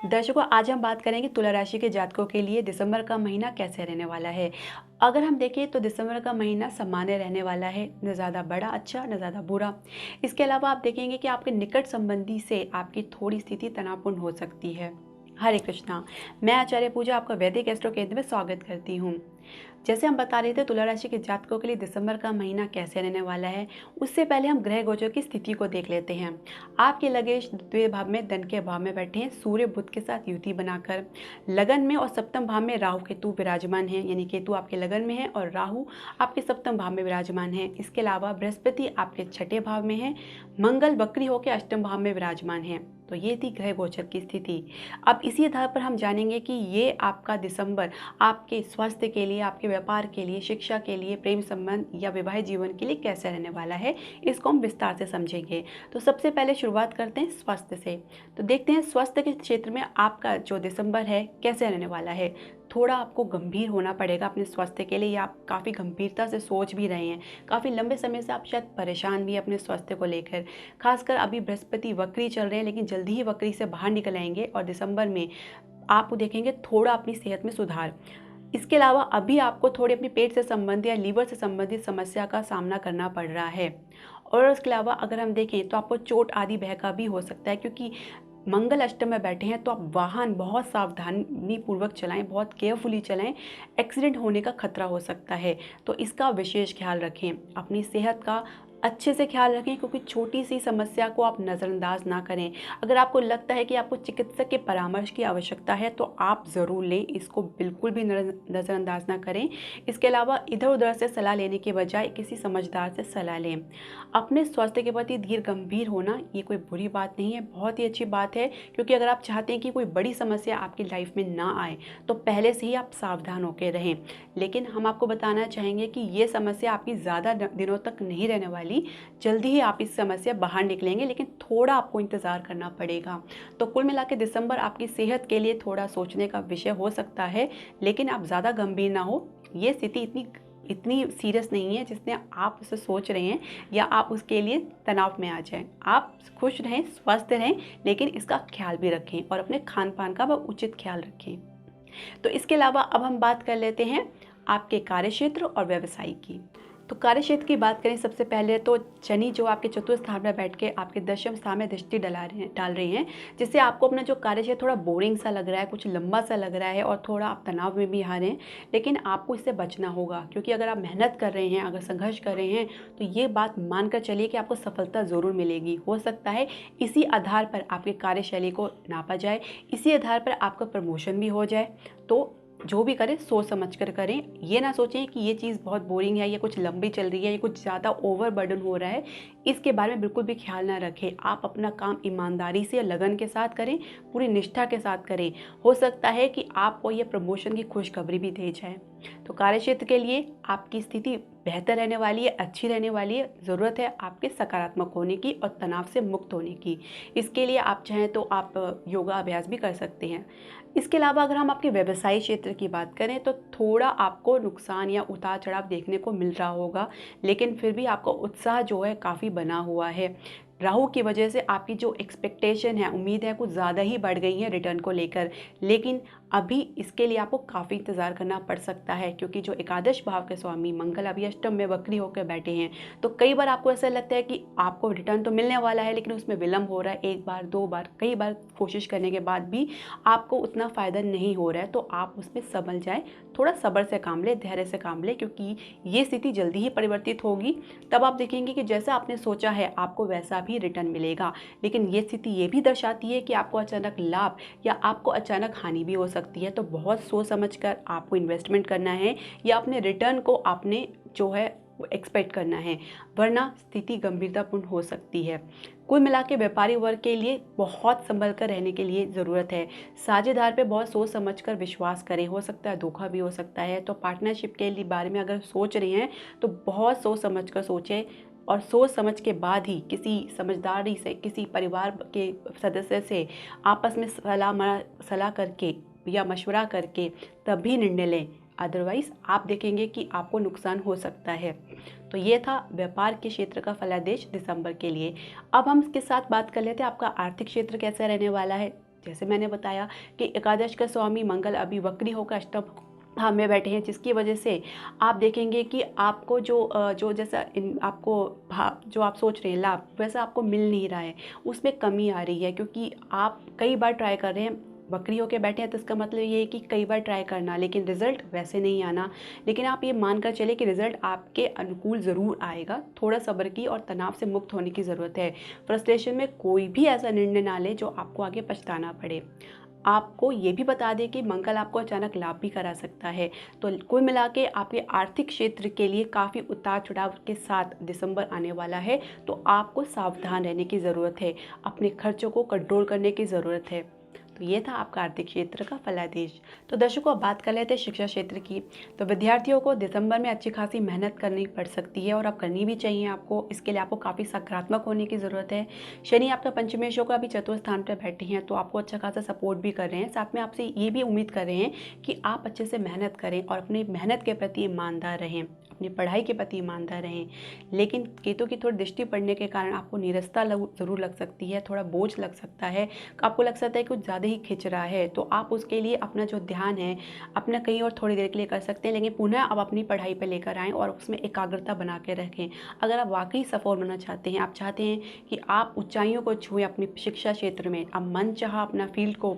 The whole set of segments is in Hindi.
दर्शकों, आज हम बात करेंगे तुला राशि के जातकों के लिए दिसंबर का महीना कैसे रहने वाला है। अगर हम देखें तो दिसंबर का महीना सामान्य रहने वाला है, न ज़्यादा बड़ा अच्छा न ज़्यादा बुरा। इसके अलावा आप देखेंगे कि आपके निकट संबंधी से आपकी थोड़ी स्थिति तनावपूर्ण हो सकती है। हरे कृष्णा। मैं आचार्य पूजा आपका वैदिक एस्ट्रो केंद्र में स्वागत करती हूँ। जैसे हम बता रहे थे तुला राशि के जातकों के लिए दिसंबर का महीना कैसे रहने वाला है, उससे पहले हम ग्रह गोचर की स्थिति को देख लेते हैं। आपके लगेश द्वितीय भाव में धन के भाव में बैठे हैं, सूर्य बुध के साथ युति बनाकर। लगन में और सप्तम भाव में राहु केतु विराजमान है, यानी केतु आपके लगन में है और राहु आपके सप्तम भाव में विराजमान है। इसके अलावा बृहस्पति आपके छठे भाव में है, मंगल वक्री होकर अष्टम भाव में विराजमान है। तो ये थी ग्रह गोचर की स्थिति। अब इसी आधार पर हम जानेंगे कि ये आपका दिसंबर आपके स्वास्थ्य के लिए, आपके व्यापार के लिए, शिक्षा के लिए, प्रेम संबंध या वैवाहिक जीवन के लिए कैसे रहने वाला है, इसको हम विस्तार से समझेंगे। तो सबसे पहले शुरुआत करते हैं स्वास्थ्य से। तो देखते हैं स्वास्थ्य के क्षेत्र में आपका जो दिसंबर है कैसे रहने वाला है। थोड़ा आपको गंभीर होना पड़ेगा अपने स्वास्थ्य के लिए, या आप काफ़ी गंभीरता से सोच भी रहे हैं। काफ़ी लंबे समय से आप शायद परेशान भी हैं अपने स्वास्थ्य को लेकर। खासकर अभी बृहस्पति वक्री चल रहे हैं, लेकिन जल्दी ही वक्री से बाहर निकल आएंगे और दिसंबर में आप देखेंगे थोड़ा अपनी सेहत में सुधार। इसके अलावा अभी आपको थोड़ी अपनी पेट से संबंधित या लीवर से संबंधित समस्या का सामना करना पड़ रहा है। और इसके अलावा अगर हम देखें तो आपको चोट आदि बहका भी हो सकता है, क्योंकि मंगल अष्टम में बैठे हैं। तो आप वाहन बहुत सावधानी पूर्वक चलाएं, बहुत केयरफुली चलाएं। एक्सीडेंट होने का खतरा हो सकता है, तो इसका विशेष ख्याल रखें। अपनी सेहत का अच्छे से ख्याल रखें, क्योंकि छोटी सी समस्या को आप नज़रअंदाज ना करें। अगर आपको लगता है कि आपको चिकित्सक के परामर्श की आवश्यकता है तो आप ज़रूर लें, इसको बिल्कुल भी नज़रअंदाज ना करें। इसके अलावा इधर उधर से सलाह लेने के बजाय किसी समझदार से सलाह लें। अपने स्वास्थ्य के प्रति धीर गंभीर होना ये कोई बुरी बात नहीं है, बहुत ही अच्छी बात है। क्योंकि अगर आप चाहते हैं कि कोई बड़ी समस्या आपकी लाइफ में ना आए तो पहले से ही आप सावधान होकर रहें। लेकिन हम आपको बताना चाहेंगे कि ये समस्या आपकी ज़्यादा दिनों तक नहीं रहने वाली। जल्दी ही आप इस समस्या बाहर निकलेंगे, लेकिन थोड़ा आपको इंतज़ार करना पड़ेगा। तो कुल मिला के दिसंबर आपकी सेहत के लिए थोड़ा सोचने का विषय हो सकता है, लेकिन आप ज़्यादा गंभीर ना हो। ये स्थिति इतनी सीरियस नहीं है जिसने आप उसे सोच रहे हैं या आप उसके लिए तनाव में आ जाएं। आप खुश रहें, स्वस्थ रहें, लेकिन इसका ख्याल भी रखें और अपने खान पान का वह उचित ख्याल रखें। तो इसके अलावा अब हम बात कर लेते हैं आपके कार्यक्षेत्र और व्यवसाय की। तो कार्यक्षेत्र की बात करें सबसे पहले तो शनि जो आपके चतुर्थ स्थान में बैठ के आपके दशम स्थान में दृष्टि डाल रहे हैं, जिससे आपको अपना जो कार्यक्षेत्र थोड़ा बोरिंग सा लग रहा है, कुछ लंबा सा लग रहा है और थोड़ा आप तनाव में भी आ रहे हैं। लेकिन आपको इससे बचना होगा, क्योंकि अगर आप मेहनत कर रहे हैं, अगर संघर्ष कर रहे हैं, तो ये बात मानकर चलिए कि आपको सफलता ज़रूर मिलेगी। हो सकता है इसी आधार पर आपकी कार्यशैली को नापा जाए, इसी आधार पर आपका प्रमोशन भी हो जाए। तो जो भी करें सोच समझ कर करें। ये ना सोचें कि ये चीज़ बहुत बोरिंग है, ये कुछ लंबी चल रही है, ये कुछ ज़्यादा ओवर बर्डन हो रहा है। इसके बारे में बिल्कुल भी ख्याल ना रखें। आप अपना काम ईमानदारी से, लगन के साथ करें, पूरी निष्ठा के साथ करें। हो सकता है कि आपको ये प्रमोशन की खुशखबरी भी दे जाए। तो कार्यक्षेत्र के लिए आपकी स्थिति बेहतर रहने वाली है, अच्छी रहने वाली है। ज़रूरत है आपके सकारात्मक होने की और तनाव से मुक्त होने की। इसके लिए आप चाहें तो आप योगा अभ्यास भी कर सकते हैं। इसके अलावा अगर हम आपके व्यवसायिक क्षेत्र की बात करें तो थोड़ा आपको नुकसान या उतार चढ़ाव देखने को मिल रहा होगा, लेकिन फिर भी आपका उत्साह जो है काफ़ी बना हुआ है। राहु की वजह से आपकी जो एक्सपेक्टेशन है, उम्मीद है, कुछ ज़्यादा ही बढ़ गई है रिटर्न को लेकर। लेकिन अभी इसके लिए आपको काफ़ी इंतज़ार करना पड़ सकता है, क्योंकि जो एकादश भाव के स्वामी मंगल अभी अष्टम में वक्री होकर बैठे हैं। तो कई बार आपको ऐसा लगता है कि आपको रिटर्न तो मिलने वाला है, लेकिन उसमें विलम्ब हो रहा है। एक बार, दो बार, कई बार कोशिश करने के बाद भी आपको उतना फ़ायदा नहीं हो रहा है। तो आप उसमें संभल जाए, थोड़ा सब्र से काम ले, धैर्य से काम ले, क्योंकि ये स्थिति जल्दी ही परिवर्तित होगी। तब आप देखेंगे कि जैसा आपने सोचा है आपको वैसा भी रिटर्न मिलेगा। लेकिन ये स्थिति ये भी दर्शाती है कि आपको अचानक लाभ या आपको अचानक हानि भी हो सकती है। तो बहुत सोच समझ कर आपको इन्वेस्टमेंट करना है या अपने रिटर्न को आपने जो है एक्सपेक्ट करना है, वरना स्थिति गंभीरतापूर्ण हो सकती है। कुल मिला के व्यापारी वर्ग के लिए बहुत संभल कर रहने के लिए ज़रूरत है। साझेदार पे बहुत सोच समझ कर विश्वास करें, हो सकता है धोखा भी हो सकता है। तो पार्टनरशिप के लिए बारे में अगर सोच रही हैं तो बहुत सोच समझ कर सोचें, और सोच समझ के बाद ही किसी समझदारी से, किसी परिवार के सदस्य से आपस में सलाह करके या मशवरा करके तभी निर्णय लें। अदरवाइज़ आप देखेंगे कि आपको नुकसान हो सकता है। तो ये था व्यापार के क्षेत्र का फलादेश दिसंबर के लिए। अब हम इसके साथ बात कर लेते हैं आपका आर्थिक क्षेत्र कैसा रहने वाला है। जैसे मैंने बताया कि एकादश का स्वामी मंगल अभी वक्री होकर अष्टम भाव में बैठे हैं, जिसकी वजह से आप देखेंगे कि आपको जो जैसा आपको भाव जो आप सोच रहे हैं लाभ वैसा आपको मिल नहीं रहा है, उसमें कमी आ रही है। क्योंकि आप कई बार ट्राई कर रहे हैं, बकरी होके बैठे हैं, तो इसका मतलब ये है कि कई बार ट्राई करना लेकिन रिजल्ट वैसे नहीं आना। लेकिन आप ये मानकर चले कि रिजल्ट आपके अनुकूल ज़रूर आएगा। थोड़ा सब्र की और तनाव से मुक्त होने की ज़रूरत है। फ्रस्ट्रेशन में कोई भी ऐसा निर्णय ना ले जो आपको आगे पछताना पड़े। आपको ये भी बता दें कि मंगल आपको अचानक लाभ भी करा सकता है। तो कुल मिला के आपके आर्थिक क्षेत्र के लिए काफ़ी उतार चढ़ाव के साथ दिसंबर आने वाला है। तो आपको सावधान रहने की ज़रूरत है, अपने खर्चों को कंट्रोल करने की ज़रूरत है। तो ये था आपका आर्थिक क्षेत्र का फलादेश। तो दर्शकों, अब बात कर लेते हैं शिक्षा क्षेत्र की। तो विद्यार्थियों को दिसंबर में अच्छी खासी मेहनत करनी पड़ सकती है और अब करनी भी चाहिए आपको। इसके लिए आपको काफ़ी सकारात्मक होने की ज़रूरत है। शनि आपका पंचमेश होकर अभी चतुर्थ स्थान पर बैठे हैं, तो आपको अच्छा खासा सपोर्ट भी कर रहे हैं। साथ में आपसे ये भी उम्मीद कर रहे हैं कि आप अच्छे से मेहनत करें और अपनी मेहनत के प्रति ईमानदार रहें, अपनी पढ़ाई के प्रति ईमानदार रहें। लेकिन केतु की थोड़ी दृष्टि पड़ने के कारण आपको नीरसता ज़रूर लग सकती है, थोड़ा बोझ लग सकता है, आपको लग सकता है कि कुछ ज़्यादा ही खिंच रहा है। तो आप उसके लिए अपना जो ध्यान है अपना कहीं और थोड़ी देर के लिए कर सकते हैं, लेकिन पुनः आप अपनी पढ़ाई पर लेकर आएँ और उसमें एकाग्रता बना के रखें। अगर आप वाकई सफल होना चाहते हैं, आप चाहते हैं कि आप ऊंचाइयों को छुएं अपनी शिक्षा क्षेत्र में, आप मन चाह अपना फील्ड को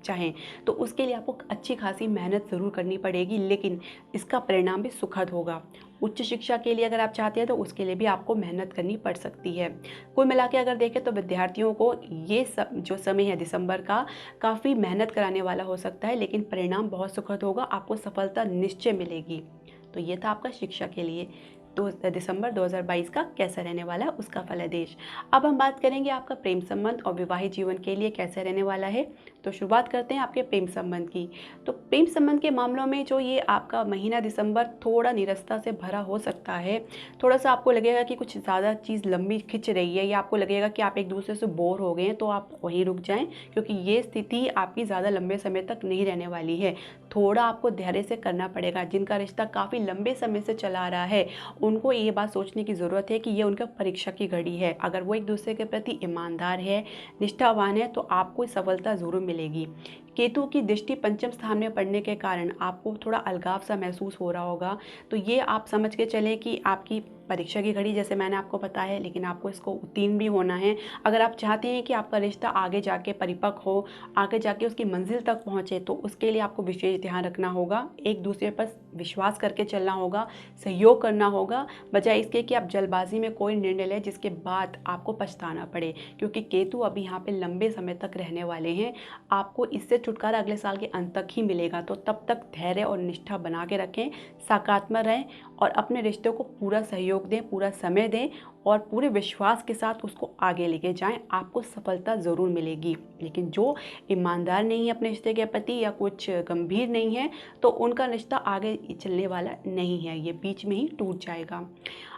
चाहें, तो उसके लिए आपको अच्छी खासी मेहनत ज़रूर करनी पड़ेगी, लेकिन इसका परिणाम भी सुखद होगा। उच्च शिक्षा के लिए अगर आप चाहते हैं तो उसके लिए भी आपको मेहनत करनी पड़ सकती है। कुल मिला के अगर देखें तो विद्यार्थियों को ये सब जो समय है दिसंबर का काफ़ी मेहनत कराने वाला हो सकता है, लेकिन परिणाम बहुत सुखद होगा, आपको सफलता निश्चय मिलेगी। तो ये था आपका शिक्षा के लिए तो दिसंबर 2022 का कैसा रहने वाला है उसका फलादेश। अब हम बात करेंगे आपका प्रेम संबंध और विवाहित जीवन के लिए कैसे रहने वाला है। तो शुरुआत करते हैं आपके प्रेम संबंध की। तो प्रेम संबंध के मामलों में जो ये आपका महीना दिसंबर थोड़ा निरस्ता से भरा हो सकता है। थोड़ा सा आपको लगेगा कि कुछ ज़्यादा चीज़ लंबी खिंच रही है, या आपको लगेगा कि आप एक दूसरे से बोर हो गए हैं, तो आप वहीं रुक जाएं, क्योंकि ये स्थिति आपकी ज़्यादा लंबे समय तक नहीं रहने वाली है। थोड़ा आपको धैर्य से करना पड़ेगा। जिनका रिश्ता काफ़ी लंबे समय से चला आ रहा है उनको ये बात सोचने की ज़रूरत है कि ये उनका परीक्षा की घड़ी है। अगर वो एक दूसरे के प्रति ईमानदार है, निष्ठावान है, तो आपको सफलता ज़रूर मिलेगी। केतु की दृष्टि पंचम स्थान में पड़ने के कारण आपको थोड़ा अलगाव सा महसूस हो रहा होगा। तो ये आप समझ के चलें कि आपकी परीक्षा की घड़ी जैसे मैंने आपको बताया है, लेकिन आपको इसको उत्तीर्ण भी होना है। अगर आप चाहते हैं कि आपका रिश्ता आगे जाके परिपक्व हो, आगे जाके उसकी मंजिल तक पहुंचे, तो उसके लिए आपको विशेष ध्यान रखना होगा, एक दूसरे पर विश्वास करके चलना होगा, सहयोग करना होगा, बजाय इसके कि आप जल्दबाजी में कोई निर्णय लें जिसके बाद आपको पछताना पड़े। क्योंकि केतु अभी यहाँ पे लंबे समय तक रहने वाले हैं। आपको इससे छुटकारा अगले साल के अंत तक ही मिलेगा। तो तब तक धैर्य और निष्ठा बना के रखें, सकारात्मक रहें और अपने रिश्ते को पूरा सहयोग दें, पूरा समय दें और पूरे विश्वास के साथ उसको आगे लेके जाएं। आपको सफलता ज़रूर मिलेगी। लेकिन जो ईमानदार नहीं है अपने रिश्ते के प्रति या कुछ गंभीर नहीं है, तो उनका रिश्ता आगे चलने वाला नहीं है, ये बीच में ही टूट जाएगा।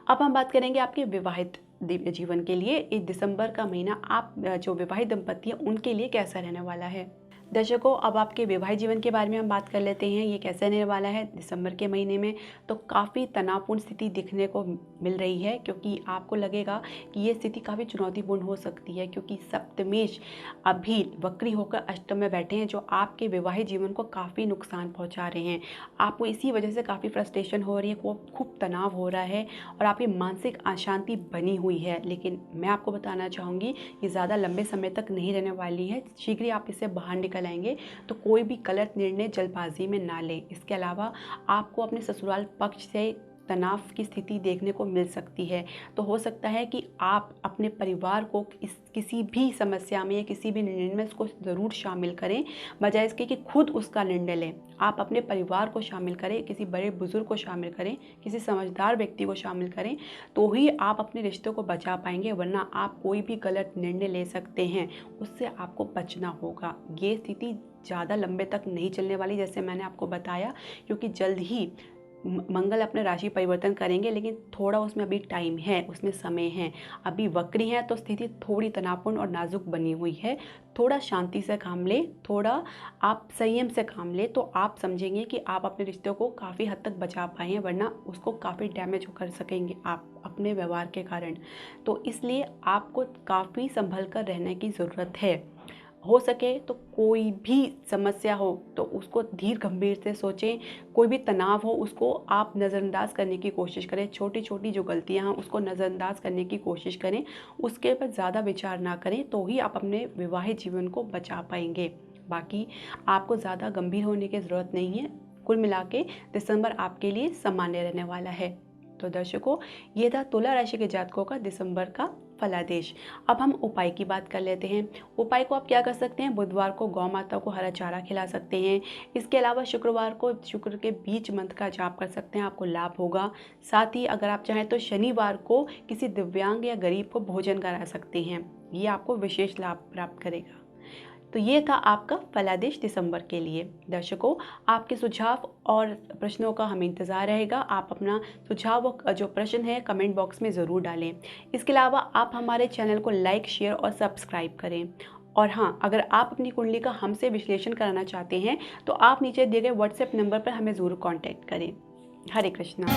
अब हम बात करेंगे आपके विवाहित जीवन के लिए। इस दिसंबर का महीना आप जो विवाहित दंपति हैं उनके लिए कैसा रहने वाला है। दर्शकों, अब आपके वैवाहिक जीवन के बारे में हम बात कर लेते हैं। ये कैसे रहने वाला है दिसंबर के महीने में। तो काफ़ी तनावपूर्ण स्थिति दिखने को मिल रही है, क्योंकि आपको लगेगा कि ये स्थिति काफ़ी चुनौतीपूर्ण हो सकती है, क्योंकि सप्तमेश अभी वक्री होकर अष्टम में बैठे हैं, जो आपके वैवाहिक जीवन को काफ़ी नुकसान पहुंचा रहे हैं। आपको इसी वजह से काफ़ी फ्रस्ट्रेशन हो रही है, खूब तनाव हो रहा है और आपकी मानसिक अशांति बनी हुई है। लेकिन मैं आपको बताना चाहूँगी ये ज़्यादा लंबे समय तक नहीं रहने वाली है, शीघ्र ही आप इससे बाहर निकल आएंगे। तो कोई भी गलत निर्णय जल्दबाजी में ना लें। इसके अलावा आपको अपने ससुराल पक्ष से तनाव की स्थिति देखने को मिल सकती है। तो हो सकता है कि आप अपने परिवार को किसी भी समस्या में या किसी भी निर्णय में उसको ज़रूर शामिल करें, बजाय इसके कि खुद उसका निर्णय लें। आप अपने परिवार को शामिल करें, किसी बड़े बुजुर्ग को शामिल करें, किसी समझदार व्यक्ति को शामिल करें, तो ही आप अपने रिश्तों को बचा पाएंगे। वरना आप कोई भी गलत निर्णय ले सकते हैं, उससे आपको बचना होगा। ये स्थिति ज़्यादा लंबे तक नहीं चलने वाली, जैसे मैंने आपको बताया, क्योंकि जल्द ही मंगल अपने राशि परिवर्तन करेंगे, लेकिन थोड़ा उसमें अभी टाइम है, उसमें समय है। अभी वक्री है तो स्थिति थोड़ी तनावपूर्ण और नाजुक बनी हुई है। थोड़ा शांति से काम ले, थोड़ा आप संयम से काम ले, तो आप समझेंगे कि आप अपने रिश्तों को काफ़ी हद तक बचा पाए हैं, वरना उसको काफ़ी डैमेज कर सकेंगे आप अपने व्यवहार के कारण। तो इसलिए आपको काफ़ी संभल कर रहने की ज़रूरत है। हो सके तो कोई भी समस्या हो तो उसको धीर गंभीर से सोचें, कोई भी तनाव हो उसको आप नज़रअंदाज करने की कोशिश करें, छोटी छोटी जो गलतियां हैं उसको नज़रअंदाज करने की कोशिश करें, उसके ऊपर ज़्यादा विचार ना करें, तो ही आप अपने विवाहित जीवन को बचा पाएंगे। बाकी आपको ज़्यादा गंभीर होने की ज़रूरत नहीं है। कुल मिला के दिसंबर आपके लिए सामान्य रहने वाला है। तो दर्शकों, ये था तुला राशि के जातकों का दिसंबर का फलादेश। अब हम उपाय की बात कर लेते हैं। उपाय को आप क्या कर सकते हैं? बुधवार को गौ माता को हरा चारा खिला सकते हैं। इसके अलावा शुक्रवार को शुक्र के बीज मंत्र का जाप कर सकते हैं, आपको लाभ होगा। साथ ही अगर आप चाहें तो शनिवार को किसी दिव्यांग या गरीब को भोजन करा सकते हैं, ये आपको विशेष लाभ प्राप्त करेगा। तो ये था आपका फलादेश दिसंबर के लिए। दर्शकों, आपके सुझाव और प्रश्नों का हमें इंतज़ार रहेगा। आप अपना सुझाव जो प्रश्न है कमेंट बॉक्स में ज़रूर डालें। इसके अलावा आप हमारे चैनल को लाइक, शेयर और सब्सक्राइब करें। और हाँ, अगर आप अपनी कुंडली का हमसे विश्लेषण कराना चाहते हैं तो आप नीचे दिए गए व्हाट्सएप नंबर पर हमें ज़रूर कॉन्टैक्ट करें। हरे कृष्णा।